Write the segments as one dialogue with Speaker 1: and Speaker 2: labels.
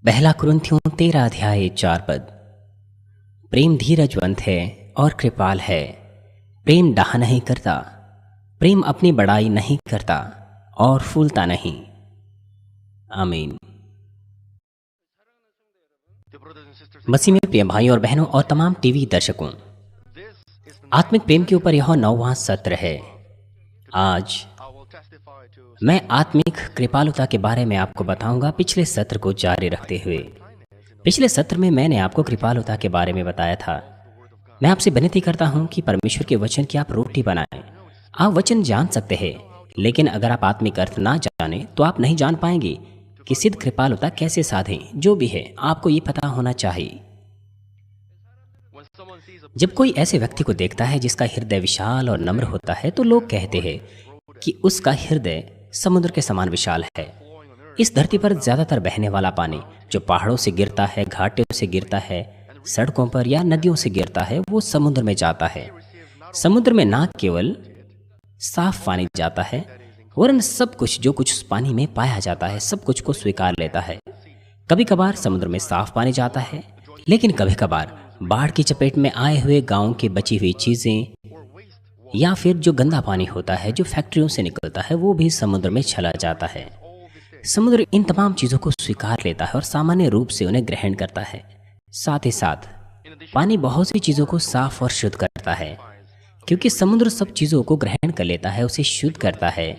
Speaker 1: पहला कुरिन्थियों 13 अध्याय 4 पद। प्रेम धीरजवंत है और कृपाल है। प्रेम डाह नहीं करता, प्रेम अपनी बड़ाई नहीं करता और फूलता नहीं। आमीन। मसीह में प्रिय भाइयों और बहनों और तमाम टीवी दर्शकों, आत्मिक प्रेम के ऊपर यह 9वां सत्र है। आज मैं आत्मिक कृपालुता के बारे में आपको बताऊंगा, पिछले सत्र को जारी रखते हुए। पिछले सत्र में मैंने आपको कृपालुता के बारे में बताया था। मैं आपसे विनती करता हूं कि परमेश्वर के वचन की आप रोटी बनाएं। आप वचन जान सकते हैं, लेकिन अगर आप आत्मिक अर्थ ना जाने तो आप नहीं जान पाएंगे कि सिद्ध कृपालुता कैसे साधें। जो भी है, आपको ये पता होना चाहिए। जब कोई ऐसे व्यक्ति को देखता है जिसका हृदय विशाल और नम्र होता है, तो लोग कहते हैं कि उसका हृदय समुद्र के समान विशाल है। इस धरती पर ज्यादातर बहने वाला पानी जो पहाड़ों से गिरता है, घाटियों से गिरता है, सड़कों पर या नदियों से गिरता है, वो समुद्र में जाता है। समुद्र में ना केवल साफ पानी जाता है, वरन सब कुछ जो कुछ उस पानी में पाया जाता है, सब कुछ को स्वीकार लेता है। कभी कभार समुद्र में साफ पानी जाता है, लेकिन कभी कभार बाढ़ की चपेट में आए हुए गांव की बची हुई चीजें या फिर जो गंदा पानी होता है जो फैक्ट्रियों से निकलता है, वो भी समुद्र में चला जाता है। समुद्र इन तमाम चीजों को स्वीकार लेता है और सामान्य रूप से उन्हें ग्रहण करता है। साथ ही साथ पानी बहुत सी चीजों को साफ और शुद्ध करता है। क्योंकि समुद्र सब चीजों को ग्रहण कर लेता है, उसे शुद्ध करता है।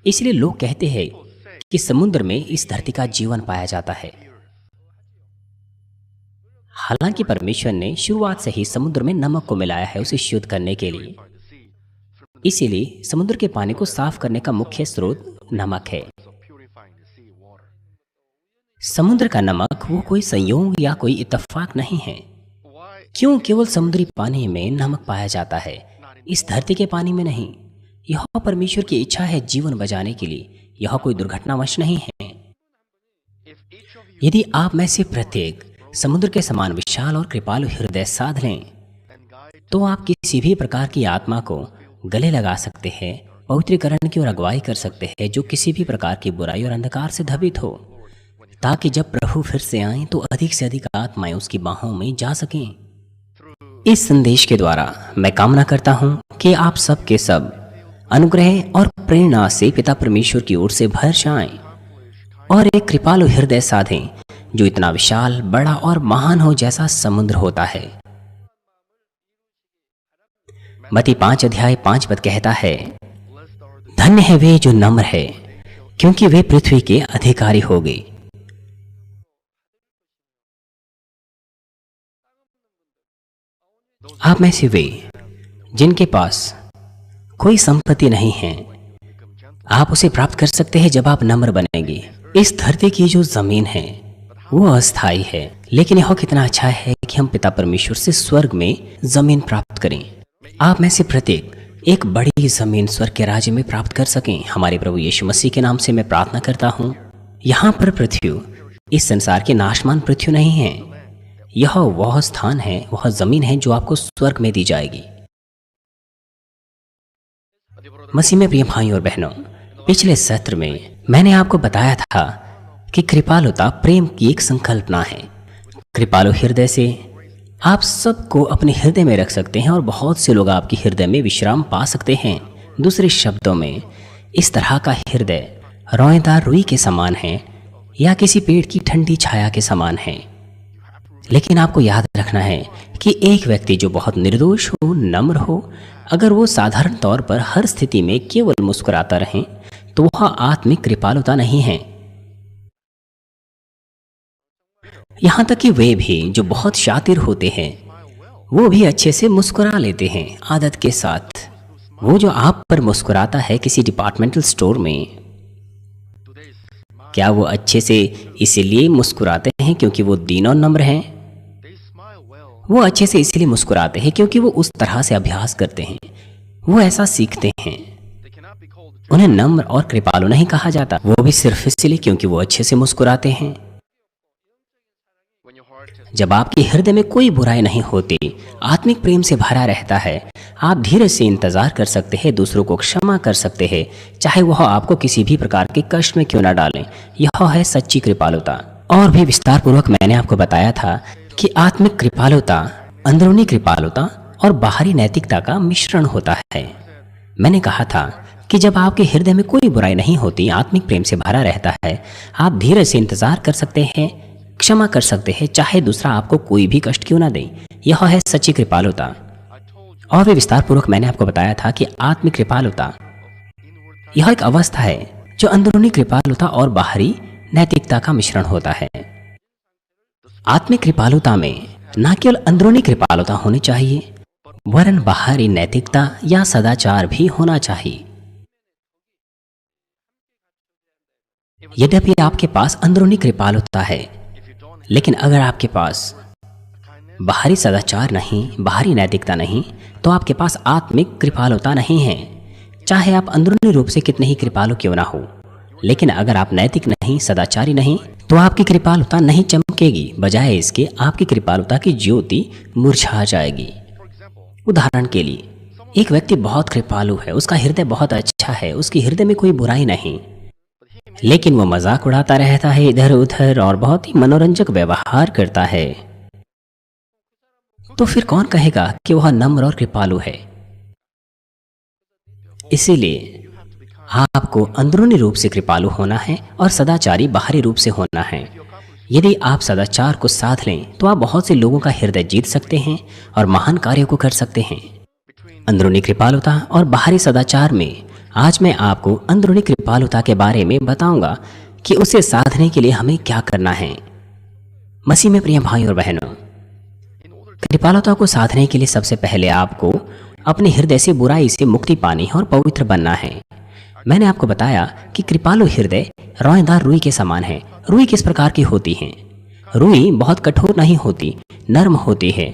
Speaker 1: इसलिए लोग कहते हैं कि समुद्र में इस धरती का जीवन पाया जाता है। हालांकि परमेश्वर ने शुरुआत से ही समुद्र में नमक को मिलाया है उसे शुद्ध करने के लिए। इसीलिए समुद्र के पानी को साफ करने का मुख्य स्रोत नमक है। समुद्र का नमक वो कोई संयोग या कोई इत्तेफाक नहीं है। क्यों केवल समुद्री पानी में नमक पाया जाता है, इस धरती के पानी में नहीं? यह परमेश्वर की इच्छा है जीवन बचाने के लिए। यह कोई दुर्घटनावश नहीं है। यदि आप में से प्रत्येक समुद्र के समान विशाल और कृपालु हृदय साध लें, तो आप किसी भी प्रकार की आत्मा को गले लगा सकते हैं, पवित्रीकरण की ओर अगुवाई कर सकते हैं जो किसी भी प्रकार की बुराई और अंधकार से धबित हो, ताकि जब प्रभु फिर से आए तो अधिक से अधिक आत्माएं उसकी बाहों में जा सकें। इस संदेश के द्वारा मैं कामना करता हूं कि आप सब के सब अनुग्रह और प्रेरणा से पिता परमेश्वर की ओर से भर जाएं और एक कृपालु हृदय साधें जो इतना विशाल, बड़ा और महान हो जैसा समुद्र होता है। मत्ती 5 अध्याय 5 पद कहता है, धन्य है वे जो नम्र है, क्योंकि वे पृथ्वी के अधिकारी होंगे। आप में से वे जिनके पास कोई संपत्ति नहीं है, आप उसे प्राप्त कर सकते हैं जब आप नम्र बनेंगे। इस धरती की जो जमीन है वो अस्थाई है, लेकिन यह कितना अच्छा है कि हम पिता परमेश्वर से स्वर्ग में जमीन प्राप्त करें। आप में से प्रत्येक एक बड़ी जमीन स्वर्ग के राज्य में प्राप्त कर सकें। हमारे प्रभु यीशु मसीह के नाम से मैं प्रार्थना करता हूँ। यहाँ पर पृथ्वी इस संसार की नाशमान पृथ्वी नहीं है। यह वह स्थान है, वह जमीन है जो आपको स्वर्ग में दी जाएगी। मसीह में प्रिय भाइयों और बहनों, पिछले सत्र में मैंने आपको बताया था कि कृपालुता प्रेम की एक संकल्पना है। कृपालु हृदय से आप सबको अपने हृदय में रख सकते हैं और बहुत से लोग आपके हृदय में विश्राम पा सकते हैं। दूसरे शब्दों में, इस तरह का हृदय रोएदार रुई के समान है या किसी पेड़ की ठंडी छाया के समान है। लेकिन आपको याद रखना है कि एक व्यक्ति जो बहुत निर्दोष हो, नम्र हो, अगर वो साधारण तौर पर हर स्थिति में केवल मुस्कुराता रहे, तो वह आत्मिक कृपालुता नहीं है। यहां तक कि वे भी जो बहुत शातिर होते हैं, वो भी अच्छे से मुस्कुरा लेते हैं आदत के साथ। वो जो आप पर मुस्कुराता है किसी डिपार्टमेंटल स्टोर में, क्या वो अच्छे से इसीलिए मुस्कुराते हैं क्योंकि वो दीन और नम्र हैं? वो अच्छे से इसलिए मुस्कुराते हैं क्योंकि वो उस तरह से अभ्यास करते हैं, वो ऐसा सीखते हैं। उन्हें नम्र और कृपालु नहीं कहा जाता, वो भी सिर्फ इसलिए क्योंकि वो अच्छे से मुस्कुराते हैं। जब आपके हृदय में कोई बुराई नहीं होती, आत्मिक प्रेम से भरा रहता है, आप धीरे से इंतजार कर सकते हैं, दूसरों को क्षमा कर सकते हैं, चाहे वह आपको किसी भी प्रकार के कष्ट में क्यों ना डालें। यह है सच्ची कृपालुता। और भी विस्तार पूर्वक मैंने आपको बताया था कि आत्मिक कृपालुता अंदरूनी कृपालुता और बाहरी नैतिकता का मिश्रण होता है। मैंने कहा था कि जब आपके हृदय में कोई बुराई नहीं होती, आत्मिक प्रेम से भरा रहता है, आप धीरे से इंतजार कर सकते हैं, क्षमा कर सकते हैं, चाहे दूसरा आपको कोई भी कष्ट क्यों ना दे। यह है सच्ची कृपालुता। और भी विस्तार पूर्वक मैंने आपको बताया था कि आत्मिक कृपालुता यह एक अवस्था है जो अंदरूनी कृपालुता और बाहरी नैतिकता का मिश्रण होता है। आत्मिक कृपालुता में न केवल अंदरूनी कृपालुता होनी चाहिए, वरन बाहरी नैतिकता या सदाचार भी होना चाहिए। यद्यपि आपके पास अंदरूनी कृपालुता है, लेकिन अगर आपके पास बाहरी सदाचार नहीं, बाहरी नैतिकता नहीं, तो आपके पास आत्मिक कृपालुता नहीं है। चाहे आप अंदरूनी रूप से कितने ही कृपालु क्यों ना हो, लेकिन अगर आप नैतिक नहीं, सदाचारी नहीं, तो आपकी कृपालुता नहीं चमकेगी। बजाय इसके आपकी कृपालुता की ज्योति मुरझा जाएगी। उदाहरण के लिए, एक व्यक्ति बहुत कृपालु है, उसका हृदय बहुत अच्छा है, उसके हृदय में कोई बुराई नहीं, लेकिन वो मजाक उड़ाता रहता है इधर उधर और बहुत ही मनोरंजक व्यवहार करता है, तो फिर कौन कहेगा कि वह नम्र और कृपालु है। इसीलिए आपको अंदरूनी रूप से कृपालु होना है और सदाचारी बाहरी रूप से होना है। यदि आप सदाचार को साध लें तो आप बहुत से लोगों का हृदय जीत सकते हैं और महान कार्यों को कर सकते हैं। अंदरूनी कृपालुता और बाहरी सदाचार में आज मैं आपको अंदरूनी कृपालुता के बारे में बताऊंगा कि उसे साधने के लिए हमें क्या करना है। मसीह में प्रिय भाई और बहनों, कृपालुता को साधने के लिए सबसे पहले आपको अपने हृदय से बुराई से मुक्ति पानी और पवित्र बनना है। मैंने आपको बताया कि कृपालु हृदय रोएदार रुई के समान है। रुई किस प्रकार की होती है? रुई बहुत कठोर नहीं होती, नर्म होती है।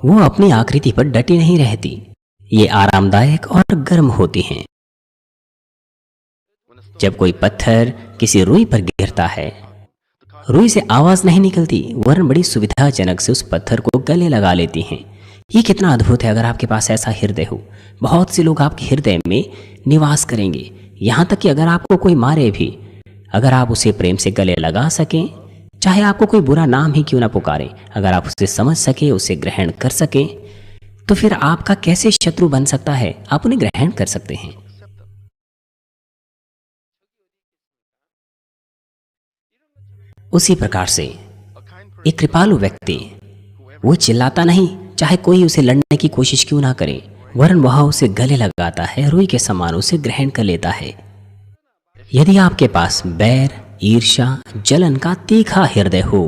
Speaker 1: वो अपनी आकृति पर डटी नहीं रहती। ये आरामदायक और गर्म होती हैं। जब कोई पत्थर किसी रुई पर गिरता है, रुई से आवाज नहीं निकलती, वरन बड़ी सुविधाजनक से उस पत्थर को गले लगा लेती हैं। ये कितना अद्भुत है अगर आपके पास ऐसा हृदय हो। बहुत से लोग आपके हृदय में निवास करेंगे, यहाँ तक कि अगर आपको कोई मारे भी, अगर आप उसे प्रेम से गले लगा सकें, चाहे आपको कोई बुरा नाम ही क्यों ना पुकारे, अगर आप उसे समझ सके, उसे ग्रहण कर सके, तो फिर आपका कैसे शत्रु बन सकता है? आप उन्हें ग्रहण कर सकते हैं। उसी प्रकार से एक कृपालु व्यक्ति, वो चिल्लाता नहीं, चाहे कोई उसे लड़ने की कोशिश क्यों ना करे, वरन वह उसे गले लगाता है, रुई के समान उसे ग्रहण कर लेता है। यदि आपके पास बैर, ईर्ष्या, जलन का तीखा हृदय हो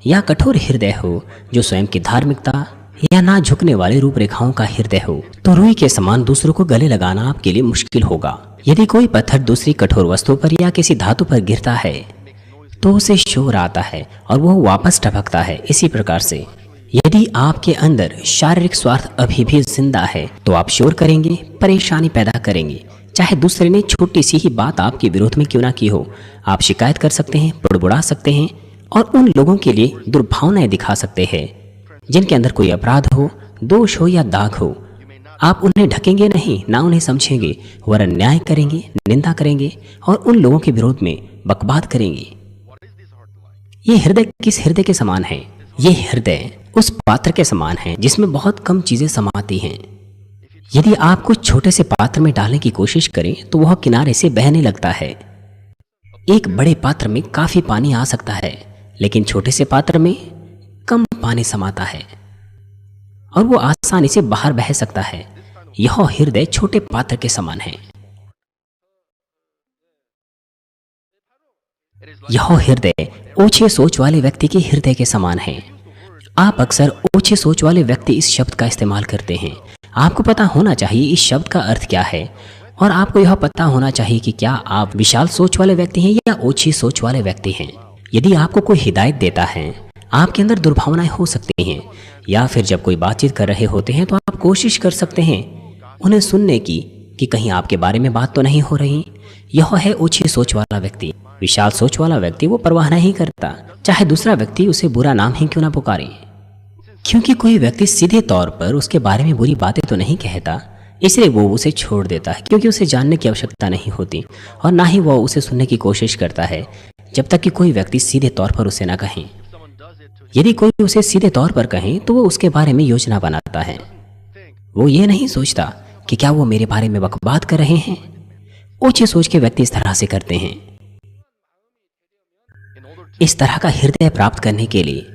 Speaker 1: या कठोर हृदय हो, जो स्वयं की धार्मिकता या ना झुकने वाली रूपरेखाओं का हृदय हो, तो रुई के समान दूसरों को गले लगाना आपके लिए मुश्किल होगा। यदि कोई पत्थर दूसरी कठोर वस्तु पर या किसी धातु पर गिरता है तो उसे शोर आता है और वो वापस टपकता है। इसी प्रकार से यदि आपके अंदर शारीरिक स्वार्थ अभी भी जिंदा है तो आप शोर करेंगे, परेशानी पैदा करेंगे। चाहे दूसरे ने छोटी सी ही बात आपके विरोध में क्यों ना की हो, आप शिकायत कर सकते हैं, बुड़बुड़ा सकते हैं और उन लोगों के लिए दुर्भावनाएं दिखा सकते हैं जिनके अंदर कोई अपराध हो, दोष हो या दाग हो। आप उन्हें ढकेंगे नहीं, ना उन्हें समझेंगे, वरन न्याय करेंगे, निंदा करेंगे और उन लोगों के विरोध में बकवाद करेंगे। ये हृदय किस हृदय के समान है? ये हृदय उस पात्र के समान है जिसमें बहुत कम चीजें समाती हैं। यदि आप कुछ छोटे से पात्र में डालने की कोशिश करें तो वह किनारे से बहने लगता है। एक बड़े पात्र में काफी पानी आ सकता है, लेकिन छोटे से पात्र में कम पानी समाता है और वो आसानी से बाहर बह सकता है। यह हृदय छोटे पात्र के समान है। यह हृदय ओछे सोच वाले व्यक्ति के हृदय के समान है। आप अक्सर ओछे सोच वाले व्यक्ति इस शब्द का इस्तेमाल करते हैं। आपको पता होना चाहिए इस शब्द का अर्थ क्या है, और आपको यह पता होना चाहिए कि क्या आप विशाल सोच वाले व्यक्ति हैं या ओछी सोच वाले व्यक्ति हैं। यदि आपको कोई हिदायत देता है, आपके अंदर दुर्भावनाएं हो सकती हैं, या फिर जब कोई बातचीत कर रहे होते हैं तो आप कोशिश कर सकते हैं उन्हें सुनने की कि कहीं आपके बारे में बात तो नहीं हो रही। यह है ओछी सोच वाला व्यक्ति। विशाल सोच वाला व्यक्ति वो परवाह नहीं करता, चाहे दूसरा व्यक्ति उसे बुरा नाम ही क्यों ना पुकारे। क्योंकि कोई व्यक्ति सीधे तौर पर उसके बारे में बुरी बातें तो नहीं कहता, इसलिए वो उसे छोड़ देता है, क्योंकि उसे जानने की आवश्यकता नहीं होती और ना ही वो उसे सुनने की कोशिश करता है जब तक कि कोई व्यक्ति सीधे तौर पर उसे ना कहे। यदि कोई उसे सीधे तौर पर कहे तो वो उसके बारे में योजना बनाता है। वो ये नहीं सोचता कि क्या वो मेरे बारे में बकवाद कर रहे हैं। ऊंची सोच के व्यक्ति इस तरह से करते हैं। इस तरह का हृदय प्राप्त करने के लिए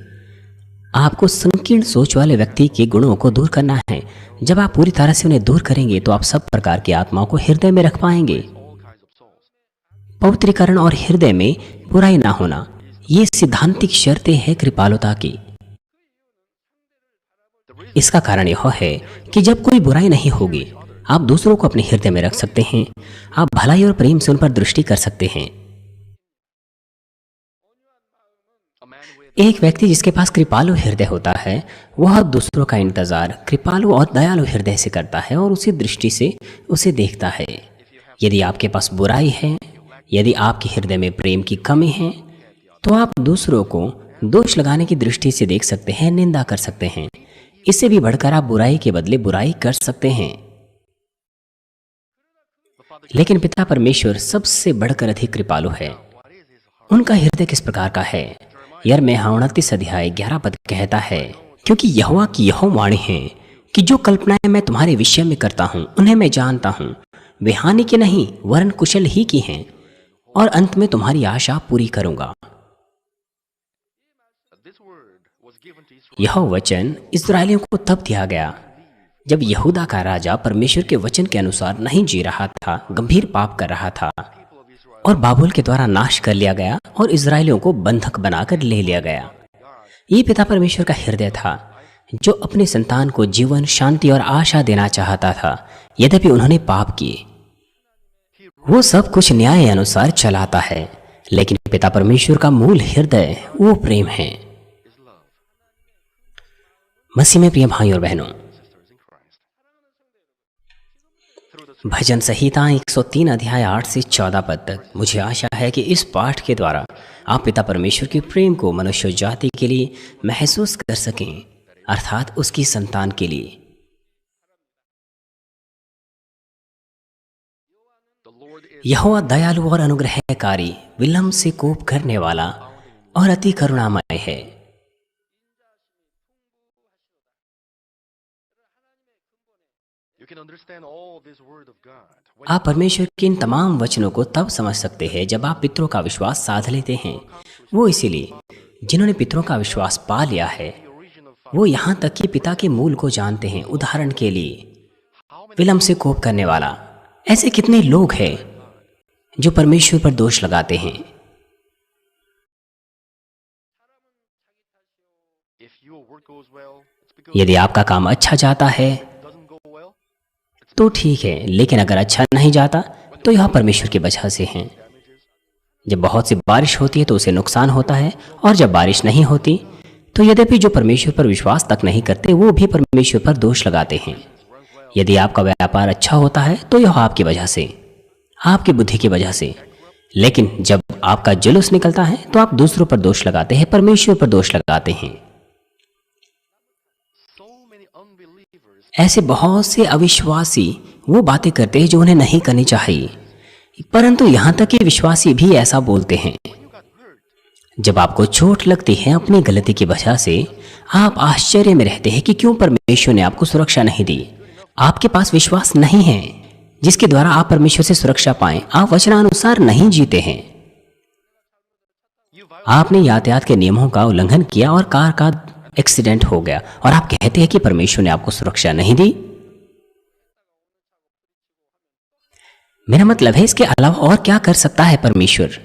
Speaker 1: आपको संकीर्ण सोच वाले व्यक्ति के गुणों को दूर करना है। जब आप पूरी तरह से उन्हें दूर करेंगे तो आप सब प्रकार की आत्माओं को हृदय में रख पाएंगे। पवित्रीकरण और हृदय में बुराई ना होना, ये सिद्धांतिक शर्तें हैं कृपालुता की। इसका कारण यह है कि जब कोई बुराई नहीं होगी, आप दूसरों को अपने हृदय में रख सकते हैं। आप भलाई और प्रेम से उन पर दृष्टि कर सकते हैं। एक व्यक्ति जिसके पास कृपालु हृदय होता है, वह दूसरों का इंतजार कृपालु और दयालु हृदय से करता है और उसी दृष्टि से उसे देखता है। यदि आपके पास बुराई है, यदि आपके हृदय में प्रेम की कमी है, तो आप दूसरों को दोष लगाने की दृष्टि से देख सकते हैं, निंदा कर सकते हैं। इससे भी बढ़कर आप बुराई के बदले बुराई कर सकते हैं। लेकिन पिता परमेश्वर सबसे बढ़कर अधिक कृपालु है। उनका हृदय किस प्रकार का है? यिर्मयाह 29 अध्याय 11 पद कहता है, क्योंकि यहोवा की यह वाणी है कि जो कल्पनाएं मैं तुम्हारे विषय में करता हूं उन्हें मैं जानता हूं, वे हानि की नहीं वरन कुशल ही की हैं, और अंत में तुम्हारी आशा पूरी करूंगा। यह वचन इस्राएलियों को तब दिया गया जब यहूदा का राजा परमेश्वर के वचन के अनुसार नहीं जी रहा था, गंभीर पाप कर रहा था और बाबुल के द्वारा नाश कर लिया गया और इस्राएलियों को बंधक बनाकर ले लिया गया। ये पिता परमेश्वर का हृदय था जो अपने संतान को जीवन, शांति और आशा देना चाहता था। यद्यपि उन्होंने पाप किए, वो सब कुछ न्याय अनुसार चलाता है, लेकिन पिता परमेश्वर का मूल हृदय वो प्रेम है। मसीह में प्रिय भाइयों और बहनों, भजन संहिता 103 अध्याय 8 से 14 पद तक मुझे आशा है कि इस पाठ के द्वारा आप पिता परमेश्वर के प्रेम को मनुष्य जाति के लिए महसूस कर सकें, अर्थात उसकी संतान के लिए। यहोवा दयालु और अनुग्रहकारी, विलंब से कोप करने वाला और अति करुणामय है। आप परमेश्वर के इन तमाम वचनों को तब समझ सकते हैं जब आप पितरों का विश्वास साध लेते हैं। वो इसीलिए जिन्होंने पितरों का विश्वास पा लिया है, वो यहाँ तक कि पिता के मूल को जानते हैं। उदाहरण के लिए, विलंब से कोप करने वाला, ऐसे कितने लोग हैं जो परमेश्वर पर दोष लगाते हैं। यदि आपका काम अच्छा जाता है तो ठीक है, लेकिन अगर अच्छा नहीं जाता तो यह परमेश्वर की वजह से है। जब बहुत सी बारिश होती है तो उसे नुकसान होता है, और जब बारिश नहीं होती तो यद्यपि जो परमेश्वर पर विश्वास तक नहीं करते वो भी परमेश्वर पर दोष लगाते हैं। यदि आपका व्यापार अच्छा होता है तो यह आपकी वजह से, आपकी बुद्धि की वजह से, लेकिन जब आपका जुलूस निकलता है तो आप दूसरों पर दोष लगाते हैं, परमेश्वर पर दोष लगाते हैं। ऐसे बहुत से अविश्वासी वो बातें करते हैं जो उन्हें नहीं करनी चाहिए, परंतु यहां तक कि विश्वासी भी ऐसा बोलते हैं। जब आपको चोट लगती है अपनी गलती की वजह से, आप आश्चर्य में रहते हैं कि क्यों परमेश्वर ने आपको सुरक्षा नहीं दी। आपके पास विश्वास नहीं है जिसके द्वारा आप परमेश्वर से सुरक्षा पाएं। आप वचनानुसार नहीं जीते हैं। आपने यातायात के नियमों का उल्लंघन किया और कार का एक्सीडेंट हो गया, और आप कहते हैं कि परमेश्वर ने आपको सुरक्षा नहीं दी। मेरा मतलब है, इसके अलावा और क्या कर सकता है परमेश्वर?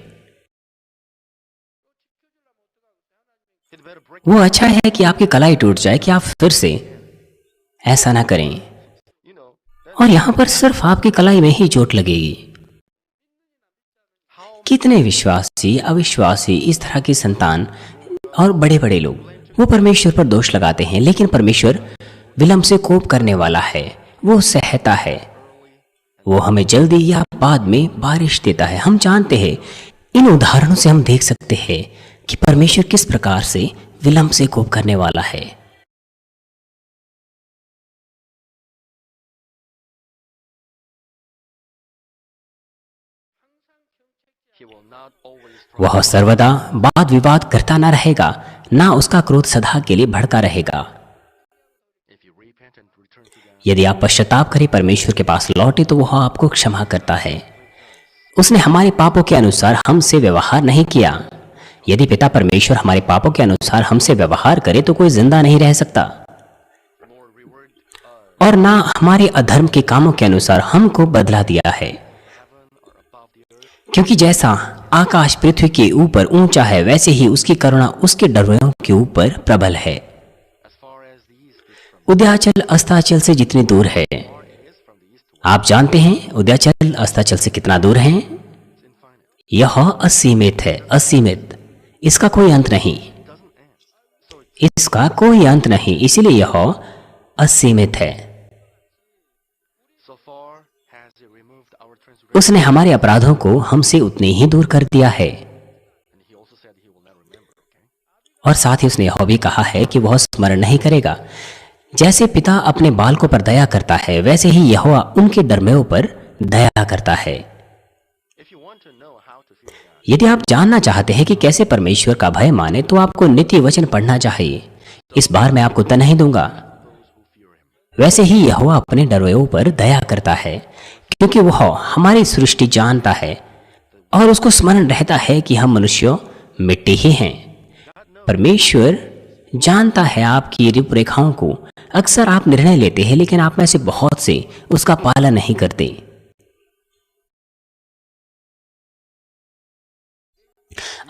Speaker 1: वो अच्छा है कि आपकी कलाई टूट जाए कि आप फिर से ऐसा ना करें, और यहां पर सिर्फ आपकी कलाई में ही चोट लगेगी। कितने विश्वासी, अविश्वासी, इस तरह की संतान और बड़े बड़े लोग वो परमेश्वर पर दोष लगाते हैं, लेकिन परमेश्वर विलंब से कोप करने वाला है। वो सहता है, वो हमें जल्दी या बाद में बारिश देता है। हम जानते हैं, इन उदाहरणों से हम देख सकते हैं कि परमेश्वर किस प्रकार से विलंब से कोप करने वाला है। वह सर्वदा वाद विवाद करता न रहेगा, ना उसका क्रोध सदा के लिए भड़का रहेगा। यदि आप पश्चाताप करें, परमेश्वर के पास लौटे, तो वह आपको क्षमा करता है। उसने हमारे पापों के अनुसार हमसे व्यवहार नहीं किया। यदि पिता परमेश्वर हमारे पापों के अनुसार हमसे व्यवहार करे तो कोई जिंदा नहीं रह सकता, और ना हमारे अधर्म के कामों के अनुसार हमको बदला दिया है। क्योंकि जैसा आकाश पृथ्वी के ऊपर ऊंचा है, वैसे ही उसकी करुणा उसके डरवैयों के ऊपर प्रबल है। उदयाचल अस्ताचल से जितनी दूर है, आप जानते हैं उदयाचल अस्ताचल से कितना दूर है? यह असीमित है, असीमित। इसका कोई अंत नहीं, इसका कोई अंत नहीं, इसीलिए यह असीमित है। उसने हमारे अपराधों को हमसे उतने ही दूर कर दिया है, और साथ ही उसने यह भी कहा है कि वह स्मरण नहीं करेगा। जैसे पिता अपने बालकों पर दया करता है, वैसे ही यहोवा उनके डरमेयों पर दया करता है। यदि आप जानना चाहते हैं कि कैसे परमेश्वर का भय माने, तो आपको नित्य वचन पढ़ना चाहिए। इस बार मैं आपको उत्तर नहीं दूंगा। वैसे ही यहोवा अपने डरवैयों पर दया करता है, क्योंकि वह हमारी सृष्टि जानता है और उसको स्मरण रहता है कि हम मनुष्य मिट्टी ही हैं। परमेश्वर जानता है आपकी रूपरेखाओं को। अक्सर आप निर्णय लेते हैं, लेकिन आप में से बहुत से उसका पालन नहीं करते।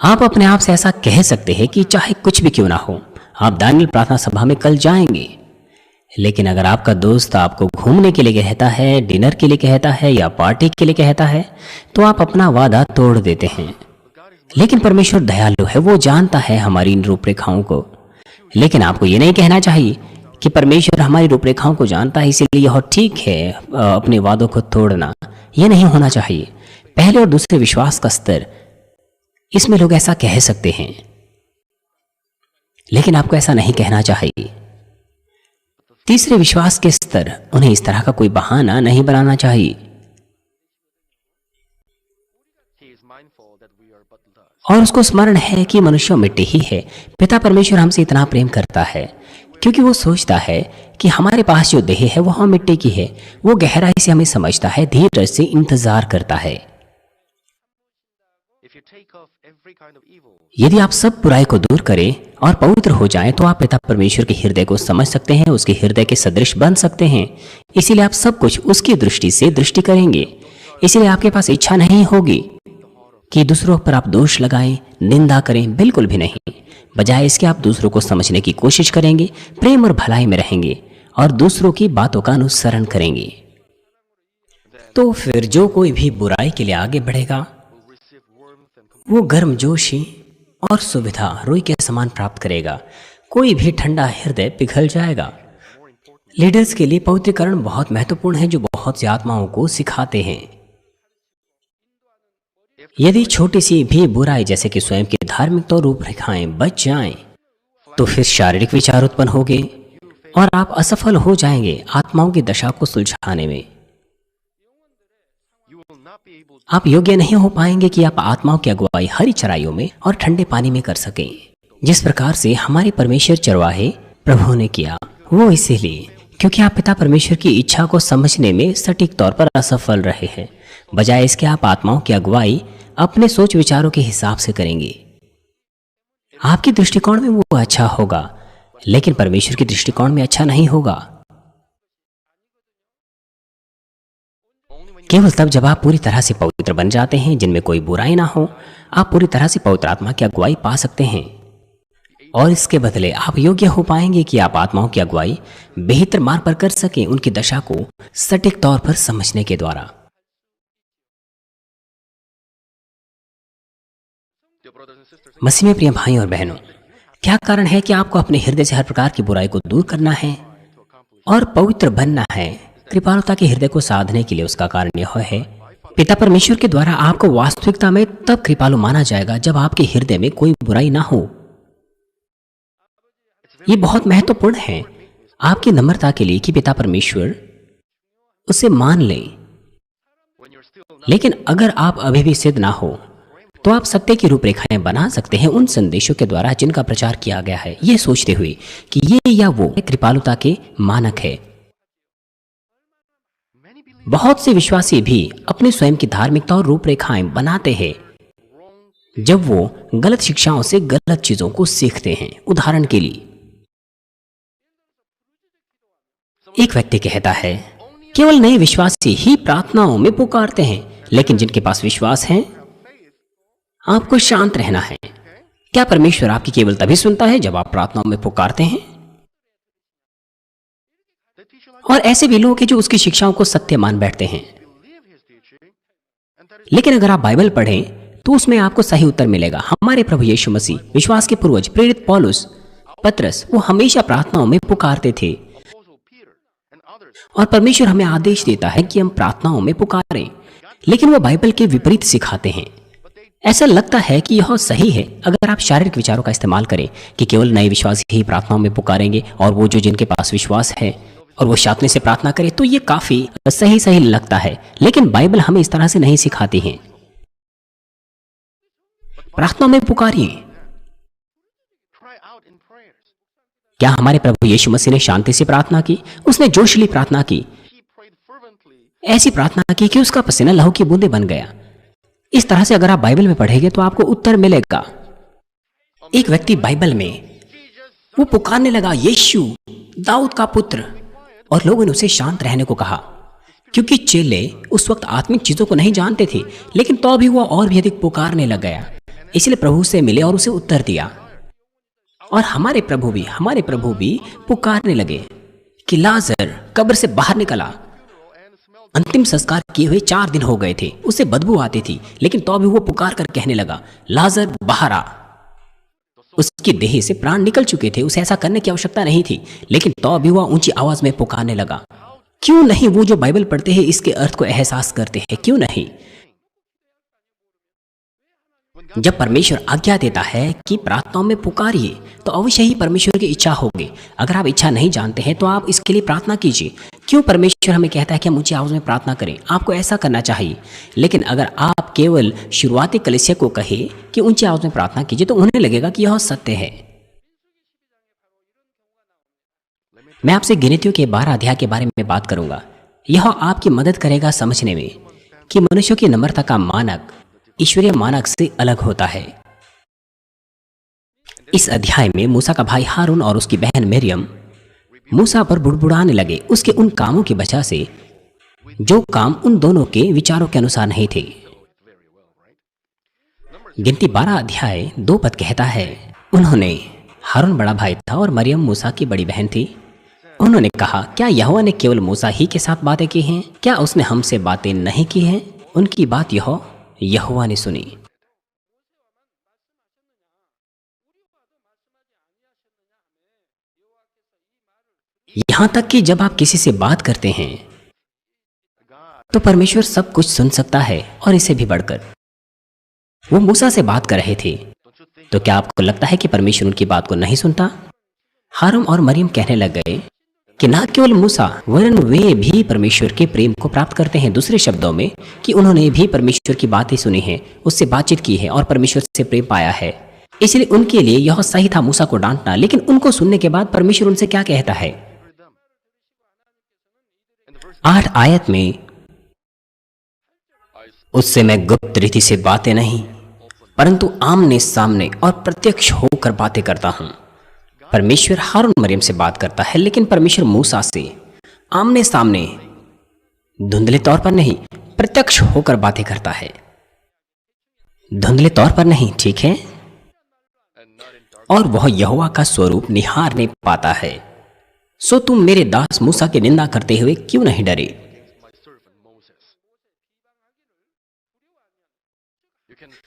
Speaker 1: आप अपने आप से ऐसा कह सकते हैं कि चाहे कुछ भी क्यों ना हो, आप दानियल प्रार्थना सभा में कल जाएंगे। लेकिन अगर आपका दोस्त आपको घूमने के लिए कहता है, डिनर के लिए कहता है या पार्टी के लिए कहता है, तो आप अपना वादा तोड़ देते हैं। लेकिन परमेश्वर दयालु है, वो जानता है हमारी इन रूपरेखाओं को। लेकिन आपको ये नहीं कहना चाहिए कि परमेश्वर हमारी रूपरेखाओं को जानता है, इसीलिए यह ठीक है अपने वादों को तोड़ना। यह नहीं होना चाहिए। पहले और दूसरे विश्वास का स्तर, इसमें लोग ऐसा कह सकते हैं, लेकिन आपको ऐसा नहीं कहना चाहिए। तीसरे विश्वास के स्तर, उन्हें इस तरह का कोई बहाना नहीं बनाना चाहिए। और उसको स्मरण है कि मनुष्य मिट्टी ही है। पिता परमेश्वर हमसे इतना प्रेम करता है क्योंकि वो सोचता है कि हमारे पास जो देह है वह मिट्टी की है। वो गहराई से हमें समझता है, धीरज से इंतजार करता है। यदि आप सब बुराई को दूर करें और पवित्र हो जाएं, तो आप पिता परमेश्वर के हृदय को समझ सकते हैं, उसके हृदय के सदृश बन सकते हैं। इसीलिए आप सब कुछ उसकी दृष्टि से दृष्टि करेंगे। इसीलिए आपके पास इच्छा नहीं होगी कि दूसरों पर आप दोष लगाएं, निंदा करें, बिल्कुल भी नहीं। बजाय इसके आप दूसरों को समझने की कोशिश करेंगे, प्रेम और भलाई में रहेंगे और दूसरों की बातों का अनुसरण करेंगे। तो फिर जो कोई भी बुराई के लिए आगे बढ़ेगा, वो गर्मजोशी और सुविधा रुई के समान प्राप्त करेगा। कोई भी ठंडा हृदय पिघल जाएगा। लीडर्स के लिए पवित्रीकरण बहुत महत्वपूर्ण है, जो बहुत सी आत्माओं को सिखाते हैं। यदि छोटी सी भी बुराई, जैसे कि स्वयं की धार्मिक तो रूपरेखाएं बच जाएं, तो फिर शारीरिक विचार उत्पन्न होंगे और आप असफल हो जाएंगे आत्माओं की दशा को सुलझाने में। आप योग्य नहीं हो पाएंगे कि आप आत्माओं की अगुवाई हरी चराइयों में और ठंडे पानी में कर सकें, जिस प्रकार से हमारे परमेश्वर चरवाहे प्रभु ने किया। वो इसीलिए क्योंकि आप पिता परमेश्वर की इच्छा को समझने में सटीक तौर पर असफल रहे हैं। बजाय इसके आप आत्माओं की अगुवाई अपने सोच विचारों के हिसाब से करेंगे। आपके दृष्टिकोण में वो अच्छा होगा, लेकिन परमेश्वर के दृष्टिकोण में अच्छा नहीं होगा। केवल तब जब आप पूरी तरह से पवित्र बन जाते हैं, जिनमें कोई बुराई ना हो, आप पूरी तरह से पवित्र आत्मा की अगुवाई पा सकते हैं। और इसके बदले आप योग्य हो पाएंगे कि आप आत्माओं की अगुवाई बेहतर मार्ग पर कर सकें, उनकी दशा को सटीक तौर पर समझने के द्वारा। मसीह में प्रिय भाई और बहनों, क्या कारण है कि आपको अपने हृदय से हर प्रकार की बुराई को दूर करना है और पवित्र बनना है? कृपालुता के हृदय को साधने के लिए उसका कारण यह है, पिता परमेश्वर के द्वारा आपको वास्तविकता में तब कृपालु माना जाएगा जब आपके हृदय में कोई बुराई ना हो। ये बहुत महत्वपूर्ण है आपकी नम्रता के लिए कि पिता परमेश्वर उसे मान ले। लेकिन अगर आप अभी भी सिद्ध ना हो, तो आप सत्य की रूपरेखाएं बना सकते हैं उन संदेशों के द्वारा जिनका प्रचार किया गया है, ये सोचते हुए कि ये या वो कृपालुता के मानक है। बहुत से विश्वासी भी अपने स्वयं की धार्मिकता और रूपरेखाएं बनाते हैं जब वो गलत शिक्षाओं से गलत चीजों को सीखते हैं। उदाहरण के लिए, एक व्यक्ति कहता है केवल नए विश्वासी ही प्रार्थनाओं में पुकारते हैं, लेकिन जिनके पास विश्वास है आपको शांत रहना है। क्या परमेश्वर आपकी केवल तभी सुनता है जब आप प्रार्थनाओं में पुकारते हैं? और ऐसे भी लोग हैं जो उसकी शिक्षाओं को सत्य मान बैठते हैं, लेकिन अगर आप बाइबल पढ़ें तो उसमें आपको सही उत्तर मिलेगा। हमारे प्रभु यीशु मसीह, विश्वास के पूर्वज प्रेरित पौलुस, पतरस, वो हमेशा प्रार्थनाओं में पुकारते थे और परमेश्वर हमें आदेश देता है कि हम प्रार्थनाओं में पुकारें, लेकिन वो बाइबल के विपरीत सिखाते हैं। ऐसा लगता है कि यह सही है अगर आप शारीरिक विचारों का इस्तेमाल करें कि केवल नए विश्वासी ही प्रार्थनाओं में पुकारेंगे और वो जो जिनके पास विश्वास है और वो शांति से प्रार्थना करे, तो ये काफी सही लगता है, लेकिन बाइबल हमें इस तरह से नहीं सिखाती है। प्रार्थना में पुकारिए। क्या हमारे प्रभु यीशु मसीह ने शांति से प्रार्थना की? उसने जोशीली प्रार्थना की, ऐसी प्रार्थना की कि उसका पसीना लहू की बूंदे बन गया। इस तरह से अगर आप बाइबल में पढ़ेंगे तो आपको उत्तर मिलेगा। एक व्यक्ति बाइबल में वो पुकारने लगा, यीशु दाऊद का पुत्र, और लोगों ने उसे शांत रहने को कहा, क्योंकि चेले उस वक्त आत्मिक चीजों को नहीं जानते थे, लेकिन तो भी वह और भी अधिक पुकारने लग गया। इसलिए प्रभु से मिले और उसे उत्तर दिया। और हमारे प्रभु भी पुकारने लगे कि लाजर कब्र से बाहर निकला। अंतिम संस्कार किए हुए 4 दिन हो गए थे, उसे बदबू आती थी, लेकिन तो भी वो पुकार कर कहने लगा, लाजर बाहर आ। उसकी देह से प्राण निकल चुके थे, उसे ऐसा करने की आवश्यकता नहीं थी, लेकिन तो भी वह ऊंची आवाज में पुकारने लगा। क्यों नहीं वो जो बाइबल पढ़ते हैं इसके अर्थ को एहसास करते हैं? क्यों नहीं? जब परमेश्वर आज्ञा देता है कि प्रार्थनाओं में पुकारिए, तो अवश्य ही परमेश्वर की इच्छा होगी। अगर आप इच्छा नहीं जानते हैं तो आप इसके लिए प्रार्थना कीजिए। क्यों परमेश्वर हमें कहता है कि हम ऊंची आवाज में प्रार्थना करें? आपको ऐसा करना चाहिए। लेकिन अगर आप केवल शुरुआती कलीसिया को कहे कि ऊंची आवाज में प्रार्थना कीजिए, तो उन्हें लगेगा कि यह सत्य है। मैं आपसे गिनतियों के 12 अध्याय के बारे में बात करूंगा। यह आपकी मदद करेगा समझने में कि मनुष्यों की नम्रता का मानक ईश्वरीय मानक से अलग होता है। इस अध्याय में मूसा का भाई हारून और उसकी बहन मरियम मूसा पर बुड़बुड़ाने लगे, उसके उन कामों की वजह से जो काम उन दोनों के विचारों के अनुसार नहीं थे। गिनती 12 अध्याय 2 पद कहता है, उन्होंने, हारून बड़ा भाई था और मरियम मूसा की बड़ी बहन थी, उन्होंने कहा, क्या यहोवा ने केवल मूसा ही के साथ बातें की हैं? क्या उसने हमसे बातें नहीं की हैं? उनकी बात यहोवा ने सुनी। यहां तक कि जब आप किसी से बात करते हैं तो परमेश्वर सब कुछ सुन सकता है, और इसे भी बढ़कर। वो मूसा से बात कर रहे थे, तो क्या आपको लगता है कि परमेश्वर उनकी बात को नहीं सुनता? हारून और मरियम कहने लग गए कि ना केवल मूसा वरन वे भी परमेश्वर के प्रेम को प्राप्त करते हैं। दूसरे शब्दों में कि उन्होंने भी परमेश्वर की बातें सुनी हैं, उससे बातचीत की है और परमेश्वर से प्रेम पाया है। इसलिए उनके लिए यह सही था मूसा को डांटना। लेकिन उनको सुनने के बाद परमेश्वर उनसे क्या कहता है? 8 आयत में, उससे मैं गुप्त रीति से बातें नहीं परंतु आमने सामने और प्रत्यक्ष होकर बातें करता हूं। परमेश्वर हारून मरियम से बात करता है, लेकिन परमेश्वर मूसा से आमने सामने, धुंधले तौर पर नहीं, प्रत्यक्ष होकर बातें करता है। धुंधले तौर पर नहीं, ठीक है? और वह यहोवा का स्वरूप निहारने पाता है। सो तुम मेरे दास मूसा की निंदा करते हुए क्यों नहीं डरे?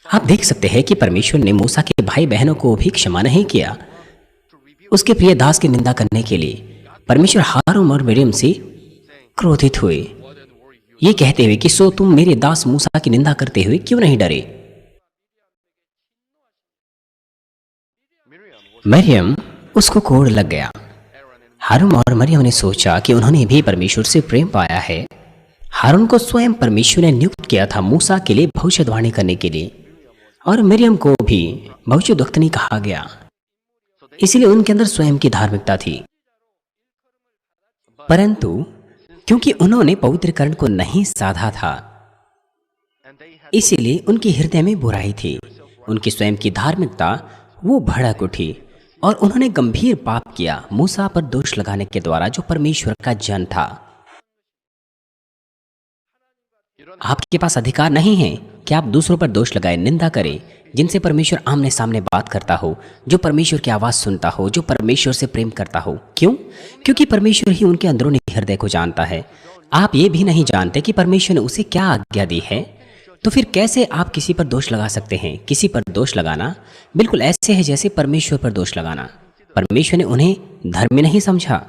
Speaker 1: आप देख सकते हैं कि परमेश्वर ने मूसा के भाई बहनों को भी क्षमा नहीं किया उसके प्रिय दास की निंदा करने के लिए। परमेश्वर हारून और मरियम से क्रोधित हुए, ये कहते हुए कि सो तुम मेरे दास मूसा की निंदा करते हुए क्यों नहीं डरे? मरियम उसको कोड़ लग गया। हारून और मरियम ने सोचा कि उन्होंने भी परमेश्वर से प्रेम पाया है। हारून को स्वयं परमेश्वर ने नियुक्त किया था मूसा के लिए भविष्यवाणी करने के लिए। और मरियम को भी भविष्यद्वक्तनी कहा गया, इसलिए उनके अंदर स्वयं की धार्मिकता थी। परंतु क्योंकि उन्होंने पवित्रकरण को नहीं साधा था, इसीलिए उनके हृदय में बुराई थी। उनकी स्वयं की धार्मिकता वो भड़क उठी और उन्होंने गंभीर पाप किया मूसा पर दोष लगाने के द्वारा, जो परमेश्वर का जन था। आपके पास अधिकार नहीं है कि आप दूसरों पर दोष लगाए, निंदा करें, जिनसे परमेश्वर आमने सामने बात करता हो, जो परमेश्वर की आवाज सुनता हो, जो परमेश्वर से प्रेम करता हो। क्यों? क्योंकि परमेश्वर ही उनके अंदरूनी हृदय को जानता है। आप ये भी नहीं जानते कि परमेश्वर ने उसे क्या आज्ञा दी है, तो फिर कैसे आप किसी पर दोष लगा सकते हैं? किसी पर दोष लगाना बिल्कुल ऐसे है जैसे परमेश्वर पर दोष लगाना। परमेश्वर ने उन्हें धर्मी नहीं समझा।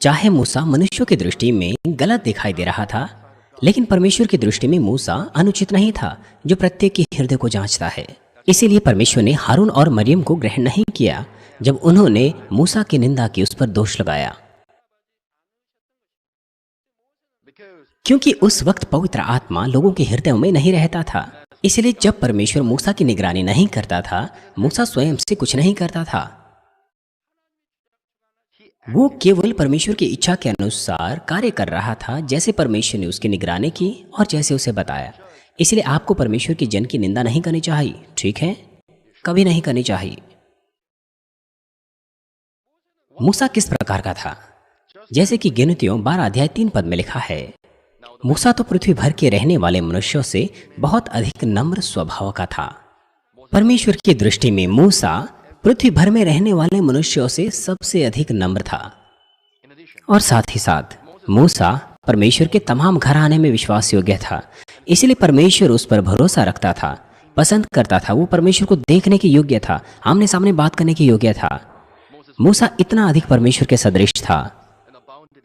Speaker 1: चाहे मूसा मनुष्यों की दृष्टि में गलत दिखाई दे रहा था, लेकिन परमेश्वर की दृष्टि में मूसा अनुचित नहीं था, जो प्रत्येक के हृदय को जांचता है। इसीलिए परमेश्वर ने हारून और मरियम को ग्रहण नहीं किया जब उन्होंने मूसा की निंदा की, उस पर दोष लगाया, क्योंकि उस वक्त पवित्र आत्मा लोगों के हृदयों में नहीं रहता था। इसलिए जब परमेश्वर मूसा की निगरानी नहीं करता था, मूसा स्वयं से कुछ नहीं करता था। वो केवल परमेश्वर की इच्छा के अनुसार कार्य कर रहा था, जैसे परमेश्वर ने उसकी निगरानी की और जैसे उसे बताया। इसलिए आपको परमेश्वर की जन की निंदा नहीं करनी चाहिए, ठीक है? कभी नहीं करनी चाहिए। मूसा किस प्रकार का था? जैसे कि गिनतियों 12 अध्याय 3 पद में लिखा है, मूसा तो पृथ्वी भर के रहने वाले मनुष्यों से बहुत अधिक नम्र स्वभाव का था। परमेश्वर की दृष्टि में मूसा पृथ्वी भर में रहने वाले मनुष्यों से सबसे अधिक नम्र था। और साथ ही साथ मूसा परमेश्वर के तमाम घराने में विश्वास योग्य था। इसलिए परमेश्वर उस पर भरोसा रखता था, पसंद करता था। वो परमेश्वर को देखने के योग्य था, आमने सामने बात करने के योग्य था। मूसा इतना अधिक परमेश्वर के सदृश था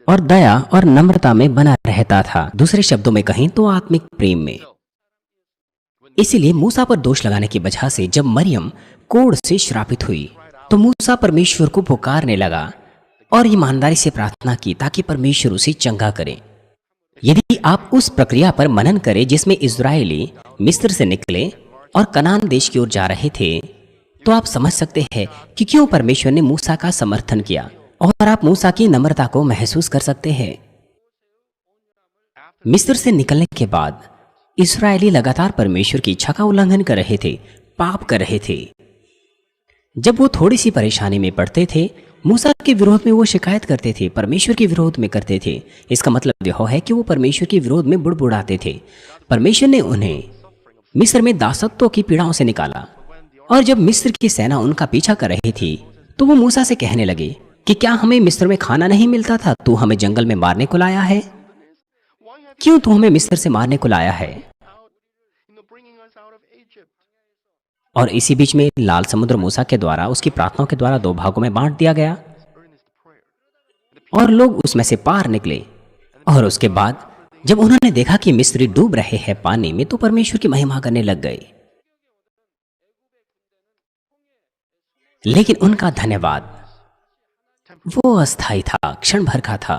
Speaker 1: और दया और नम्रता में बना रहता था। दूसरे शब्दों में कहें तो आत्मिक प्रेम में। इसीलिए मूसा पर दोष लगाने की वजह से जब मरियम कोढ़ से श्रापित हुई, तो मूसा परमेश्वर को पुकारने लगा और ईमानदारी से प्रार्थना की ताकि परमेश्वर उसे चंगा करे। यदि आप उस प्रक्रिया पर मनन करें जिसमें इस्राएली मिस्र से निकले और कनान देश की ओर जा रहे थे, तो आप समझ सकते हैं कि क्यों परमेश्वर ने मूसा का समर्थन किया, और आप मूसा की नम्रता को महसूस कर सकते हैं। मिस्र से निकलने के बाद इस्राएली लगातार परमेश्वर की इच्छा का उल्लंघन कर रहे थे, पाप कर रहे थे। जब वो थोड़ी सी परेशानी में पड़ते थे, मूसा के विरोध में वो शिकायत करते थे, परमेश्वर के विरोध में करते थे। इसका मतलब यह है कि वो परमेश्वर के विरोध में बुड़बुड़ाते थे। परमेश्वर ने उन्हें मिस्र में दासत्व की पीड़ाओं से निकाला, और जब मिस्र की सेना उनका पीछा कर रही थी, तो वो मूसा से कहने लगे कि क्या हमें मिस्र में खाना नहीं मिलता था? तू हमें जंगल में मारने को लाया है? क्यों तू हमें मिस्र से मारने को लाया है? और इसी बीच में लाल समुद्र मूसा के द्वारा, उसकी प्रार्थनाओं के द्वारा 2 भागों में बांट दिया गया और लोग उसमें से पार निकले। और उसके बाद जब उन्होंने देखा कि मिस्री डूब रहे हैं पानी में, तो परमेश्वर की महिमा करने लग गए। लेकिन उनका धन्यवाद वो अस्थायी था, क्षण भर का था।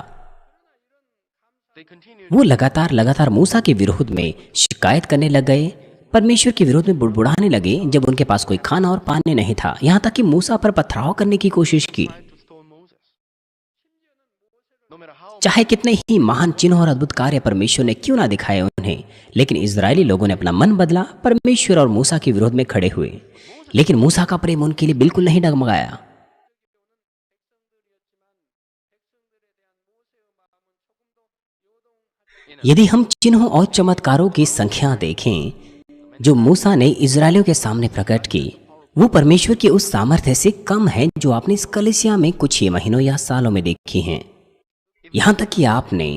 Speaker 1: वो लगातार मूसा के विरोध में शिकायत करने लग गए, परमेश्वर के विरोध में बुड़बुड़ाने लगे जब उनके पास कोई खाना और पानी नहीं था। यहां तक कि मूसा पर पथराव करने की कोशिश की। चाहे कितने ही महान चिन्ह और अद्भुत कार्य परमेश्वर ने क्यों ना दिखाए उन्हें, लेकिन इजरायली लोगों ने अपना मन बदला, परमेश्वर और मूसा के विरोध में खड़े हुए। लेकिन मूसा का प्रेम उनके लिए बिल्कुल नहीं डगमगाया। यदि हम चिन्हों और चमत्कारों की संख्या देखें जो मूसा ने इजरायलियों के सामने प्रकट की, वो परमेश्वर की उस सामर्थ्य से कम है जो आपने इस कलीसिया में कुछ ही महीनों या सालों में देखी हैं। यहां तक कि आपने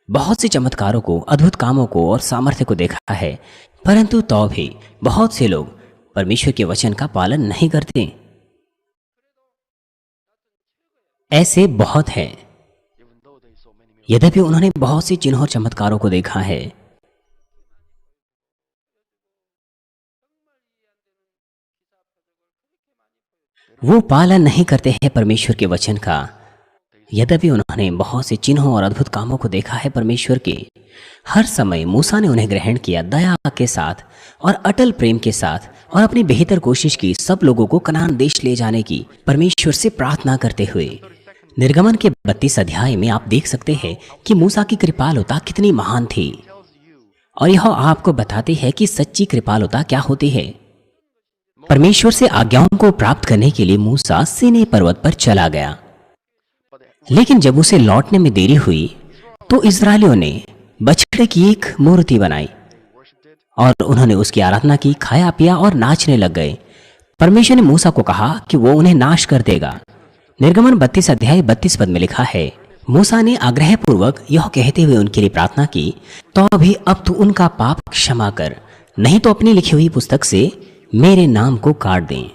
Speaker 1: बहुत से चमत्कारों को, अद्भुत कामों को और सामर्थ्य को देखा है, परंतु तो भी बहुत से लोग परमेश्वर के वचन का पालन नहीं करते। ऐसे बहुत हैं, यद्यपि उन्होंने बहुत सी चिन्हों और चमत्कारों को देखा है। वो पालन नहीं करते हैं परमेश्वर के वचन का। यद्यपि उन्होंने बहुत से चिन्हों और अद्भुत कामों को देखा है परमेश्वर के, हर समय मूसा ने उन्हें ग्रहण किया दया के साथ और अटल प्रेम के साथ, और अपनी बेहतर कोशिश की सब लोगों को कनान देश ले जाने की परमेश्वर से प्रार्थना करते हुए। निर्गमन के 32 अध्याय में आप देख सकते हैं कि मूसा की कृपालुता कितनी महान थी, और यह आपको बताती है कि सच्ची कृपालुता क्या होती है। परमेश्वर से आज्ञाओं को प्राप्त करने के लिए मूसा सीनै पर्वत पर चला गया, लेकिन जब उसे लौटने में देरी हुई तो इस्राएलियों ने बछड़े की एक मूर्ति बनाई और उन्होंने उसकी आराधना की, खाया पिया और नाचने लग गए। परमेश्वर ने मूसा को कहा कि वो उन्हें नाश कर देगा। निर्गमन 32 अध्याय 32 पद में लिखा है, मूसा ने आग्रहपूर्वक यह कहते हुए उनके लिए प्रार्थना की, तो अभी अब तू उनका पाप क्षमा कर, नहीं तो अपनी लिखी हुई पुस्तक से मेरे नाम को काट दें।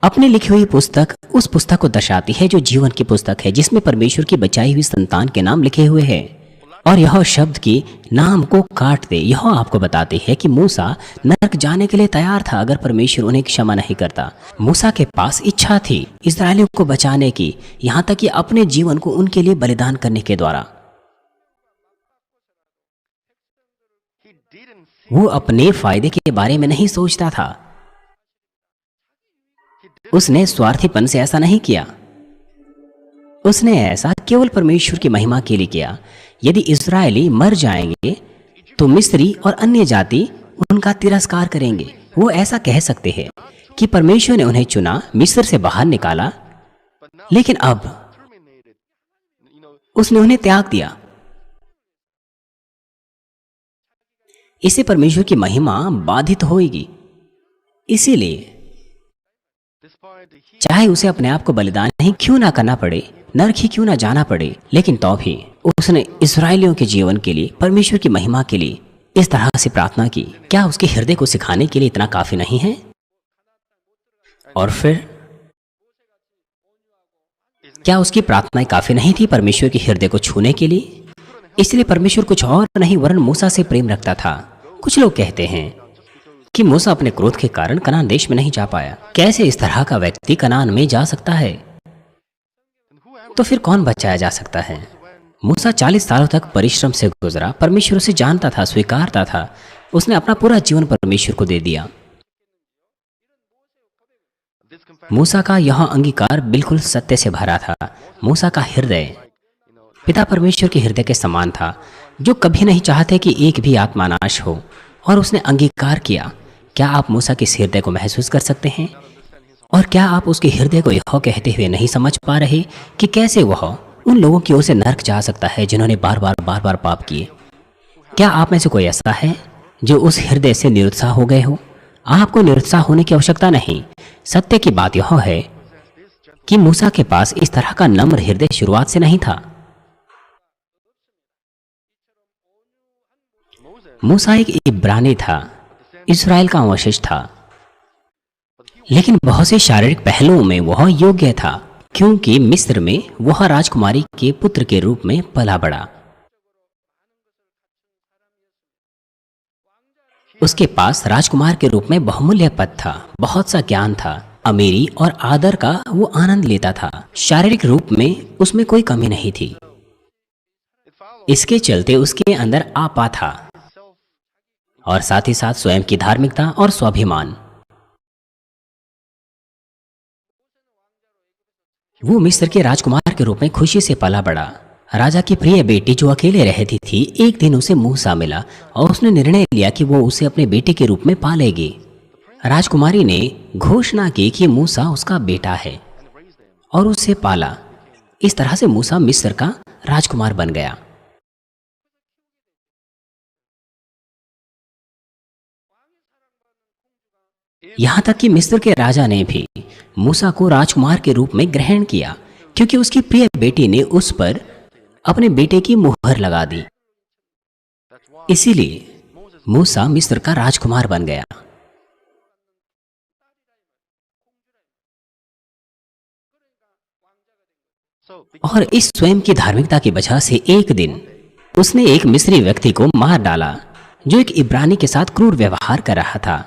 Speaker 1: अपनी लिखी हुई पुस्तक उस पुस्तक को दर्शाती है जो जीवन की पुस्तक है, जिसमें परमेश्वर की बचाई हुई संतान के नाम लिखे हुए हैं। और यह शब्द की नाम को काट दे, यह आपको बताती है कि मूसा नरक जाने के लिए तैयार था अगर परमेश्वर उन्हें क्षमा नहीं करता। मूसा के पास इच्छा थी इस्राएलियों को बचाने की, यहां तक कि अपने जीवन को उनके लिए बलिदान करने के द्वारा। वो अपने फायदे के बारे में नहीं सोचता था। उसने स्वार्थीपन से ऐसा नहीं किया, उसने ऐसा केवल परमेश्वर की महिमा के लिए किया। यदि इस्राएली मर जाएंगे तो मिस्री और अन्य जाति उनका तिरस्कार करेंगे। वो ऐसा कह सकते हैं कि परमेश्वर ने उन्हें चुना, मिस्र से बाहर निकाला, लेकिन अब उसने उन्हें त्याग दिया। इससे परमेश्वर की महिमा बाधित होगी। इसीलिए चाहे उसे अपने आप को बलिदान ही क्यों ना करना पड़े, नरक ही क्यों ना जाना पड़े, लेकिन तो भी उसने इस्राएलियों के जीवन के लिए, परमेश्वर की महिमा के लिए इस तरह से प्रार्थना की। क्या उसके हृदय को सिखाने के लिए इतना काफी नहीं है? और फिर क्या उसकी प्रार्थनाएं काफी नहीं थी परमेश्वर के हृदय को छूने के लिए? इसलिए परमेश्वर कुछ और नहीं वरन मूसा से प्रेम रखता था। कुछ लोग कहते हैं कि मूसा अपने क्रोध के कारण कनान देश में नहीं जा पाया। कैसे इस तरह का व्यक्ति कनान में जा सकता है? तो फिर कौन बचाया जा सकता है? मूसा 40 सालों तक परिश्रम से गुजरा, परमेश्वर उसे जानता था, स्वीकारता था। उसने अपना पूरा जीवन परमेश्वर को दे दिया। मूसा का यह अंगीकार बिल्कुल सत्य से भरा था। मूसा का हृदय पिता परमेश्वर के हृदय के समान था, जो कभी नहीं चाहते कि एक भी आत्मा नाश हो, और उसने अंगीकार किया। क्या आप मूसा के इस हृदय को महसूस कर सकते हैं? और क्या आप उसके हृदय को यह कहते हुए नहीं समझ पा रहे कि कैसे वह उन लोगों की ओर से नरक जा सकता है जिन्होंने बार बार पाप किए? क्या आप में से कोई ऐसा है जो उस हृदय से निरुत्साह हो गए हो? आपको निरुत्साह होने की आवश्यकता नहीं। सत्य की बात यह है कि मूसा के पास इस तरह का नम्र हृदय शुरुआत से नहीं था। मूसा एक इब्रानी था, इस्राएल का वंशज था, लेकिन बहुत से शारीरिक पहलुओं में वह योग्य था, क्योंकि मिस्र में वह राजकुमारी के पुत्र के रूप में पला बड़ा। उसके पास राजकुमार के रूप में बहुमूल्य पद था, बहुत सा ज्ञान था, अमीरी और आदर का वो आनंद लेता था। शारीरिक रूप में उसमें कोई कमी नहीं थी। इसके चलते उसके अंदर आपा था, और साथ ही साथ स्वयं की धार्मिकता और स्वाभिमान। वो मिस्र के राजकुमार के रूप में खुशी से पला बड़ा। राजा की प्रिय बेटी जो अकेले रहती थी, एक दिन उसे मूसा मिला और उसने निर्णय लिया कि वो उसे अपने बेटे के रूप में पालेगी। राजकुमारी ने घोषणा की कि मूसा उसका बेटा है और उसे पाला। इस तरह से मूसा मिस्र का राजकुमार बन गया। यहां तक कि मिस्र के राजा ने भी मूसा को राजकुमार के रूप में ग्रहण किया, क्योंकि उसकी प्रिय बेटी ने उस पर अपने बेटे की मुहर लगा दी। इसीलिए मूसा मिस्र का राजकुमार बन गया। और इस स्वयं की धार्मिकता की वजह से एक दिन उसने एक मिस्री व्यक्ति को मार डाला जो एक इब्रानी के साथ क्रूर व्यवहार कर रहा था।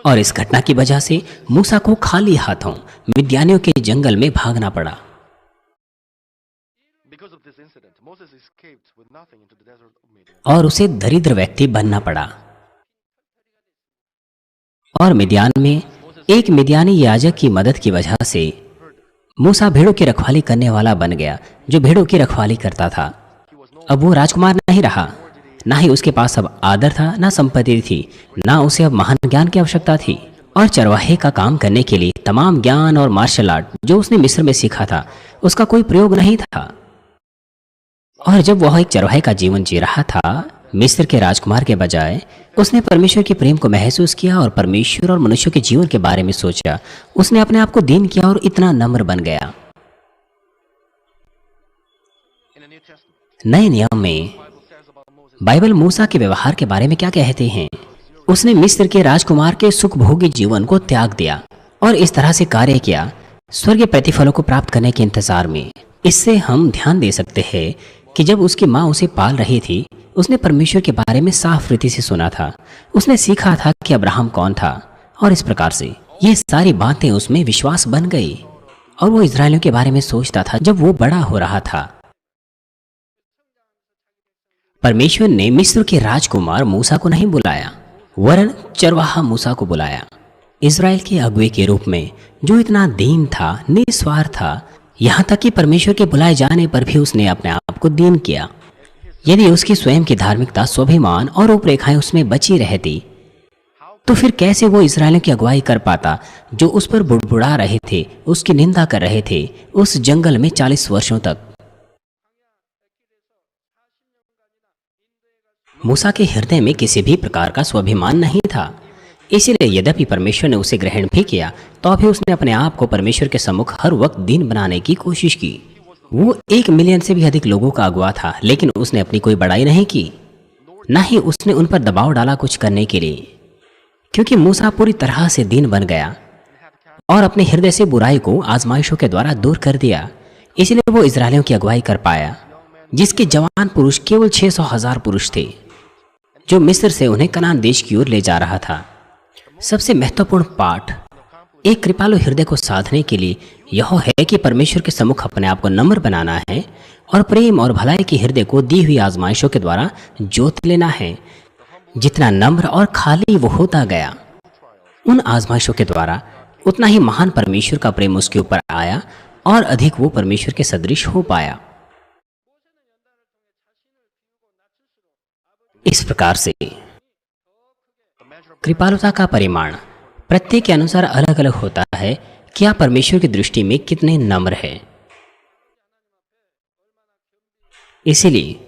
Speaker 1: और इस घटना की वजह से मूसा को खाली हाथों मिद्यानियों के जंगल में भागना पड़ा। और उसे दरिद्र व्यक्ति बनना पड़ा। और मिद्यान में एक मिद्यानी याजक की मदद की वजह से मूसा भेड़ों की रखवाली करने वाला बन गया, जो भेड़ों की रखवाली करता था। अब वो राजकुमार नहीं रहा, ना ही उसके पास अब आदर था, ना संपत्ति थी, ना उसे अब महान ज्ञान की आवश्यकता थी। और चरवाहे का काम करने के लिए तमाम ज्ञान और मार्शल आर्ट जो उसने मिस्र में सीखा था, उसका कोई प्रयोग नहीं था। और जब वह एक चरवाहे का जीवन जी रहा था, मिस्र के राजकुमार के बजाय उसने परमेश्वर के प्रेम को महसूस किया और परमेश्वर और मनुष्य के जीवन के बारे में सोचा। उसने अपने आप को दीन किया और इतना नम्र बन गया। नए नियम में बाइबल मूसा के व्यवहार के बारे में क्या कहते हैं? उसने मिस्र के राजकुमार के सुखभोगी जीवन को त्याग दिया और इस तरह से कार्य किया स्वर्गीय प्रतिफलों को प्राप्त करने के इंतजार में। इससे हम ध्यान दे सकते हैं कि जब उसकी माँ उसे पाल रही थी, उसने परमेश्वर के बारे में साफ रीति से सुना था। उसने सीखा था कि अब्राहम कौन था, और इस प्रकार से ये सारी बातें उसमें विश्वास बन गई। और वो इजरायलियों के बारे में सोचता था जब वो बड़ा हो रहा था। परमेश्वर ने मिस्र के राजकुमार मूसा को नहीं बुलाया, वरन चरवाहा मूसा को बुलाया, इजराइल के अगुवे के रूप में, जो इतना दीन था, निस्वार्थ था। यहाँ तक कि परमेश्वर के बुलाए जाने पर भी उसने अपने आप को दीन किया। यदि उसकी स्वयं की धार्मिकता, स्वाभिमान और रूपरेखाएं उसमें बची रहती, तो फिर कैसे वो इजराइलियों की अगुवाई कर पाता, जो उस पर बुड़बुड़ा रहे थे, उसकी निंदा कर रहे थे उस जंगल में 40 वर्षों तक। मूसा के हृदय में किसी भी प्रकार का स्वाभिमान नहीं था। इसीलिए यद्यपि परमेश्वर ने उसे ग्रहण भी किया, तो भी उसने अपने आप को परमेश्वर के सम्मुख हर वक्त दीन बनाने की कोशिश की। वो 1 मिलियन से भी अधिक लोगों का अगुवा था, लेकिन उसने अपनी कोई बड़ाई नहीं की, न ही उसने उन पर दबाव डाला कुछ करने के लिए, क्योंकि मूसा पूरी तरह से दीन बन गया और अपने हृदय से बुराई को आजमाइशों के द्वारा दूर कर दिया। इसलिए वो इजरायलियों की अगुवाई कर पाया, जिसके जवान पुरुष केवल 600,000 पुरुष थे, जो मिस्र से उन्हें कनान देश की ओर ले जा रहा था। सबसे महत्वपूर्ण पाठ एक कृपालु हृदय को साधने के लिए यह है कि परमेश्वर के सम्मुख अपने आप को नम्र बनाना है और प्रेम और भलाई के हृदय को दी हुई आजमाइशों के द्वारा जोत लेना है। जितना नम्र और खाली वो होता गया, उन आजमाइशों के द्वारा उतना ही महान परमेश्वर का प्रेम उसके ऊपर आया और अधिक वो परमेश्वर के सदृश हो पाया। इस प्रकार से कृपालुता का परिमाण प्रत्येक के अनुसार अलग अलग होता है कि आप परमेश्वर की दृष्टि में कितने नम्र हैं। इसीलिए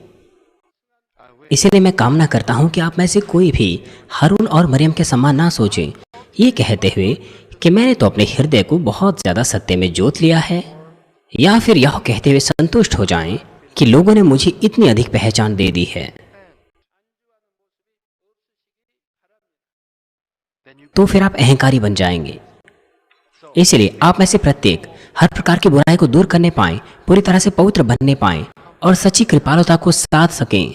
Speaker 1: मैं कामना करता हूं कि आप में से कोई भी हारून और मरियम के समान ना सोचें, ये कहते हुए कि मैंने तो अपने हृदय को बहुत ज्यादा सत्य में जोत लिया है, या फिर यह कहते हुए संतुष्ट हो जाएं कि लोगों ने मुझे इतनी अधिक पहचान दे दी है। तो फिर आप अहंकारी बन जाएंगे। इसलिए आप में से प्रत्येक हर प्रकार की बुराई को दूर करने पाएं, पूरी तरह से पवित्र बनने पाएं और सच्ची कृपालुता को साध सकें,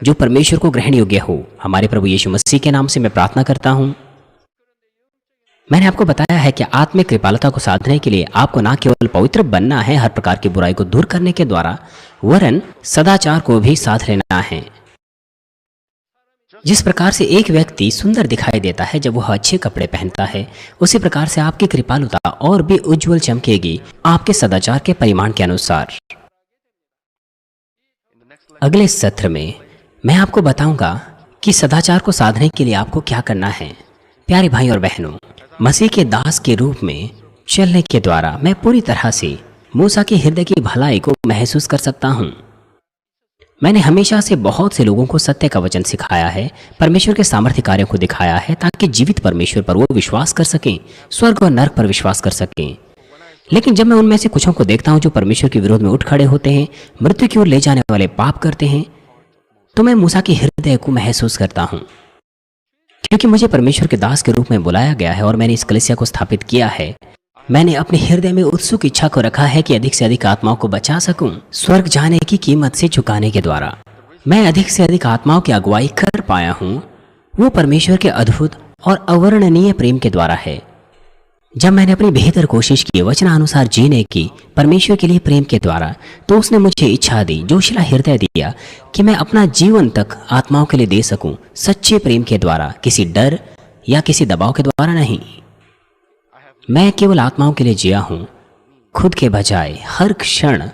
Speaker 1: जो परमेश्वर को ग्रहण योग्य हो। हमारे प्रभु यीशु मसीह के नाम से मैं प्रार्थना करता हूं। मैंने आपको बताया है कि आत्मिक कृपालुता को साधने के लिए आपको न केवल पवित्र बनना है हर प्रकार की बुराई को दूर करने के द्वारा, वरन सदाचार को भी साध लेना है। जिस प्रकार से एक व्यक्ति सुंदर दिखाई देता है जब वह अच्छे कपड़े पहनता है, उसी प्रकार से आपकी कृपालुता और भी उज्जवल चमकेगी आपके सदाचार के परिमाण के अनुसार। अगले सत्र में मैं आपको बताऊंगा कि सदाचार को साधने के लिए आपको क्या करना है। प्यारे भाई और बहनों, मसीह के दास के रूप में चलने के द्वारा मैं पूरी तरह से मूसा के हृदय की भलाई को महसूस कर सकता हूं। मैंने हमेशा से बहुत से लोगों को सत्य का वचन सिखाया है, परमेश्वर के सामर्थ्य कार्यों को दिखाया है, ताकि जीवित परमेश्वर पर वो विश्वास कर सकें, स्वर्ग और नरक पर विश्वास कर सकें। लेकिन जब मैं उनमें से कुछों को देखता हूं जो परमेश्वर के विरोध में उठ खड़े होते हैं, मृत्यु की ओर ले जाने वाले पाप करते हैं, तो मैं मूसा के हृदय को महसूस करता हूं। क्योंकि मुझे परमेश्वर के दास के रूप में बुलाया गया है और मैंने इस कलीसिया को स्थापित किया है, मैंने अपने हृदय में उत्सुक इच्छा को रखा है कि अधिक से अधिक आत्माओं को बचा सकूं, स्वर्ग जाने की कीमत से चुकाने के द्वारा। मैं अधिक से अधिक आत्माओं की अगुवाई कर पाया हूं, वो परमेश्वर के अद्भुत और अवर्णनीय प्रेम के द्वारा है। जब मैंने अपनी बेहतर कोशिश की वचनानुसार जीने की परमेश्वर के लिए प्रेम के द्वारा, तो उसने मुझे इच्छा दी, जोशिला हृदय दिया कि मैं अपना जीवन तक आत्माओं के लिए दे सकूं, सच्चे प्रेम के द्वारा, किसी डर या किसी दबाव के द्वारा नहीं। मैं केवल आत्माओं के लिए जिया हूं, खुद के बजाय हर क्षण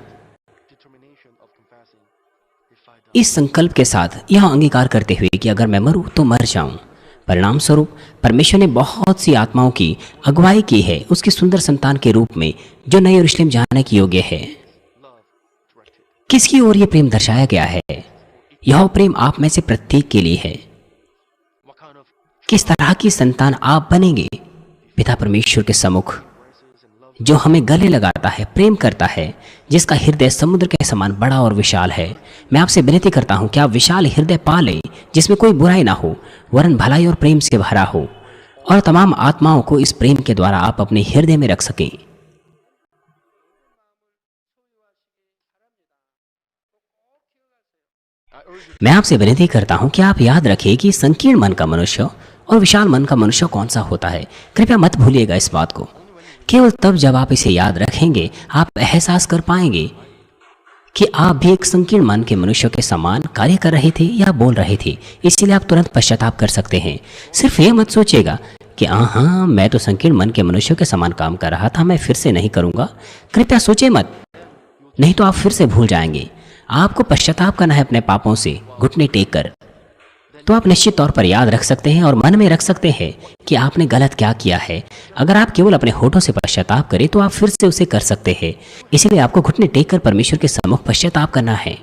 Speaker 1: इस संकल्प के साथ यह अंगीकार करते हुए कि अगर मैं मरूं तो मर जाऊं। परिणाम स्वरूप परमेश्वर ने बहुत सी आत्माओं की अगुवाई की है उसकी सुंदर संतान के रूप में, जो नए यरूशलेम जाने के योग्य है। किसकी ओर यह प्रेम दर्शाया गया है? यह प्रेम आप में से प्रत्येक के लिए है। किस तरह की संतान आप बनेंगे? पिता परमेश्वर के सम्मुख, जो हमें गले लगाता है, प्रेम करता है, जिसका हृदय समुद्र के समान बड़ा और विशाल है। मैं आपसे विनती करता हूं कि आप विशाल हृदय पालें, जिसमें कोई बुराई ना हो, वरन भलाई और प्रेम से भरा हो, और तमाम आत्माओं को इस प्रेम के द्वारा आप अपने हृदय में रख सकें। मैं आपसे विनती करता हूं कि आप याद रखें कि संकीर्ण मन का मनुष्य और विशाल मन का मनुष्य कौन सा होता है। कृपया मत भूलिएगा इस बात को। केवल तब जब आप इसे याद रखेंगे, आप एहसास कर पाएंगे कि आप भी एक संकीर्ण मन के मनुष्य के समान कार्य कर रहे थे या बोल रहे थे। इसलिए आप तुरंत पश्चाताप कर सकते हैं। सिर्फ ये मत सोचिएगा कि हाँ, मैं तो संकीर्ण मन के मनुष्य के समान काम कर रहा था, मैं फिर से नहीं करूंगा। कृपया सोचे मत, नहीं तो आप फिर से भूल जाएंगे। आपको पश्चाताप करना है अपने पापों से, घुटने टेक कर। तो आप निश्चित तौर पर याद रख सकते हैं और मन में रख सकते हैं कि आपने गलत क्या किया है। अगर आप केवल अपने होठों से पश्चाताप करें तो आप फिर से उसे कर सकते हैं। इसलिए आपको घुटने टेक कर परमेश्वर के सम्मुख पश्चाताप करना है।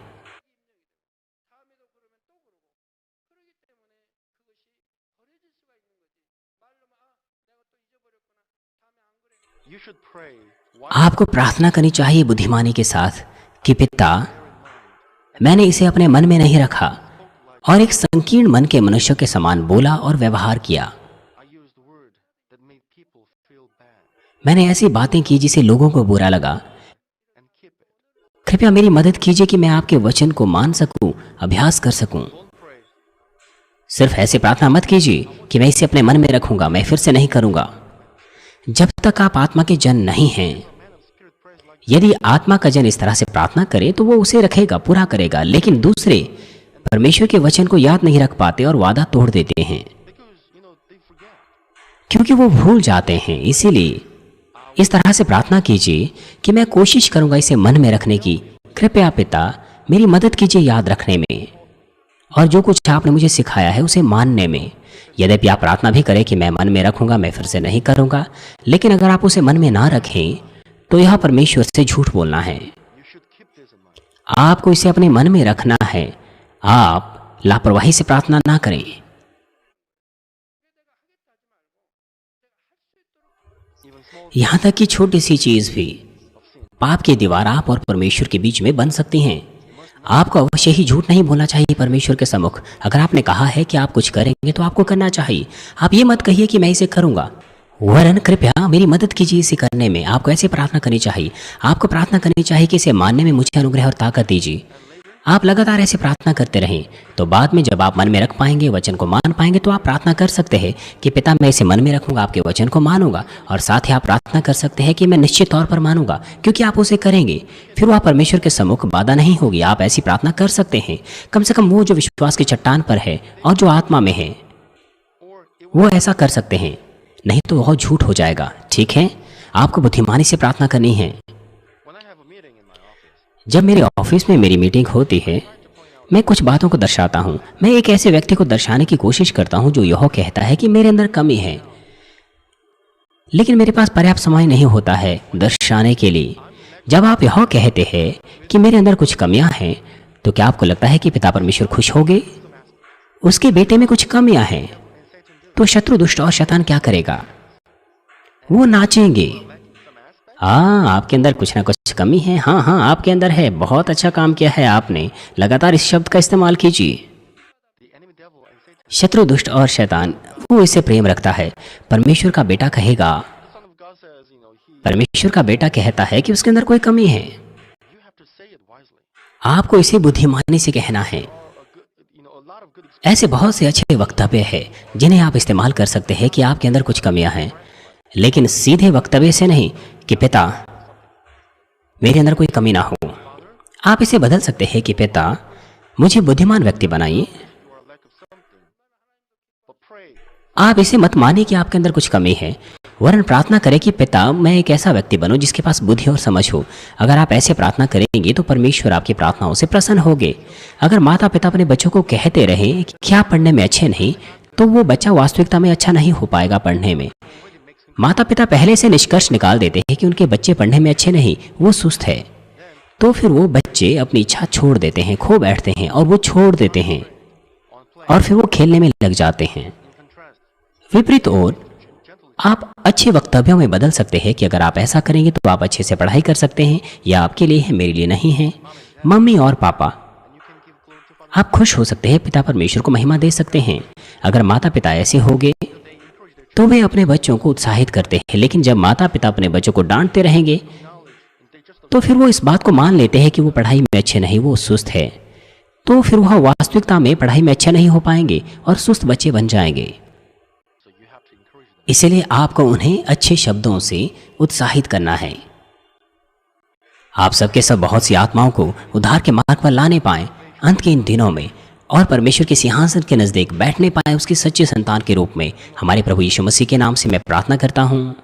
Speaker 1: आपको प्रार्थना करनी चाहिए बुद्धिमानी के साथ कि पिता, मैंने इसे अपने मन में नहीं रखा और एक संकीर्ण मन के मनुष्य के समान बोला और व्यवहार किया। मैंने ऐसी बातें की जिसे लोगों को बुरा लगा। कृपया मेरी मदद कीजिए कि मैं आपके वचन को मान सकूं, अभ्यास कर सकूं। सिर्फ ऐसे प्रार्थना मत कीजिए कि मैं इसे अपने मन में रखूंगा, मैं फिर से नहीं करूंगा। जब तक आप आत्मा के जन नहीं हैं, यदि आत्मा का जन इस तरह से प्रार्थना करे तो वो उसे रखेगा, पूरा करेगा। लेकिन दूसरे परमेश्वर के वचन को याद नहीं रख पाते और वादा तोड़ देते हैं, क्योंकि वो भूल जाते हैं। इसीलिए इस तरह से प्रार्थना कीजिए कि मैं कोशिश करूंगा इसे मन में रखने की। कृपया पिता, मेरी मदद कीजिए याद रखने में और जो कुछ आपने मुझे सिखाया है उसे मानने में। यद्यपि आप प्रार्थना भी करें कि मैं मन में रखूंगा, मैं फिर से नहीं करूंगा, लेकिन अगर आप उसे मन में ना रखें तो यह परमेश्वर से झूठ बोलना है। आपको इसे अपने मन में रखना है। आप लापरवाही से प्रार्थना ना करें। यहां तक कि छोटी सी चीज भी पाप की दीवार आप और परमेश्वर के बीच में बन सकती हैं। आपको अवश्य ही झूठ नहीं बोलना चाहिए परमेश्वर के सम्मुख। अगर आपने कहा है कि आप कुछ करेंगे तो आपको करना चाहिए। आप ये मत कहिए कि मैं इसे करूंगा, वरन कृपया मेरी मदद कीजिए इसे करने में। आपको ऐसे प्रार्थना करनी चाहिए। आपको प्रार्थना करनी चाहिए कि इसे मानने में मुझे अनुग्रह और ताकत दीजिए। आप लगातार ऐसे प्रार्थना करते रहें तो बाद में जब आप मन में रख पाएंगे, वचन को मान पाएंगे, तो आप प्रार्थना कर सकते हैं कि पिता, मैं इसे मन में रखूंगा, आपके वचन को मानूंगा। और साथ ही आप प्रार्थना कर सकते हैं कि मैं निश्चित तौर पर मानूंगा, क्योंकि आप उसे करेंगे। फिर वह परमेश्वर के सम्मुख बाधा नहीं होगी। आप ऐसी प्रार्थना कर सकते हैं। कम से कम वो जो विश्वास की चट्टान पर है और जो आत्मा में है, वो ऐसा कर सकते हैं। नहीं तो वह झूठ हो जाएगा। ठीक है, आपको बुद्धिमानी से प्रार्थना करनी है। जब मेरे ऑफिस में मेरी मीटिंग होती है, मैं कुछ बातों को दर्शाता हूं। मैं एक ऐसे व्यक्ति को दर्शाने की कोशिश करता हूं जो यह कहता है कि मेरे अंदर कमी है, लेकिन मेरे पास पर्याप्त समय नहीं होता है दर्शाने के लिए। जब आप यह कहते हैं कि मेरे अंदर कुछ कमियां हैं, तो क्या आपको लगता है कि पिता परमेश्वर खुश हो गए? उसके बेटे में कुछ कमियां हैं तो शत्रु, दुष्ट और शैतान क्या करेगा? वो नाचेंगे। हाँ, आपके अंदर कुछ ना कुछ कमी है। हाँ हाँ, आपके अंदर है। बहुत अच्छा काम किया है आपने। लगातार इस शब्द का इस्तेमाल कीजिए। शत्रु, दुष्ट और शैतान, वो इससे प्रेम रखता है। परमेश्वर का बेटा कहेगा, परमेश्वर का बेटा कहता है कि उसके अंदर कोई कमी है। आपको इसे बुद्धिमानी से कहना है। ऐसे बहुत से अच्छे वक्तव्य हैं जिन्हें आप इस्तेमाल कर सकते हैं कि आपके अंदर कुछ कमियां हैं, लेकिन सीधे वक्तव्य से नहीं कि पिता मेरे अंदर कोई कमी ना हो। आप इसे बदल सकते हैं कि पिता मुझे बुद्धिमान व्यक्ति बनाइए। आप इसे मत मानिए कि आपके अंदर कुछ कमी है, वरन प्रार्थना करें कि पिता मैं एक ऐसा व्यक्ति बनूं जिसके पास बुद्धि और समझ हो। अगर आप ऐसे प्रार्थना करेंगे तो परमेश्वर आपकी प्रार्थनाओं से प्रसन्न होंगे। अगर माता पिता अपने बच्चों को कहते रहें कि क्या पढ़ने में अच्छे नहीं, तो वो बच्चा वास्तविकता में अच्छा नहीं हो पाएगा पढ़ने में। माता पिता पहले से निष्कर्ष निकाल देते हैं कि उनके बच्चे पढ़ने में अच्छे नहीं, वो सुस्त है, तो फिर वो बच्चे अपनी इच्छा छोड़ देते हैं, खो बैठते हैं और वो छोड़ देते हैं और फिर वो खेलने में लग जाते हैं। विपरीत ओर आप अच्छे वक्तव्यों में बदल सकते हैं कि अगर आप ऐसा करेंगे तो आप अच्छे से पढ़ाई कर सकते हैं, या आपके लिए है, मेरे लिए नहीं है। मम्मी और पापा, आप खुश हो सकते हैं, पिता परमेश्वर को महिमा दे सकते हैं। अगर माता पिता ऐसे होंगे तो वे अपने बच्चों को उत्साहित करते हैं, लेकिन जब माता पिता अपने बच्चों को डांटते रहेंगे तो फिर वो इस बात को मान लेते हैं कि वो पढ़ाई में अच्छे नहीं, वो सुस्त है, तो फिर वह वास्तविकता में पढ़ाई में अच्छे नहीं हो पाएंगे और सुस्त बच्चे बन जाएंगे। इसलिए आपको उन्हें अच्छे शब्दों से उत्साहित करना है। आप सबके सब बहुत सी आत्माओं को उद्धार के मार्ग पर लाने पाएं अंत के इन दिनों में, और परमेश्वर के सिंहासन के नजदीक बैठने पाए उसके सच्चे संतान के रूप में। हमारे प्रभु यीशु मसीह के नाम से मैं प्रार्थना करता हूँ।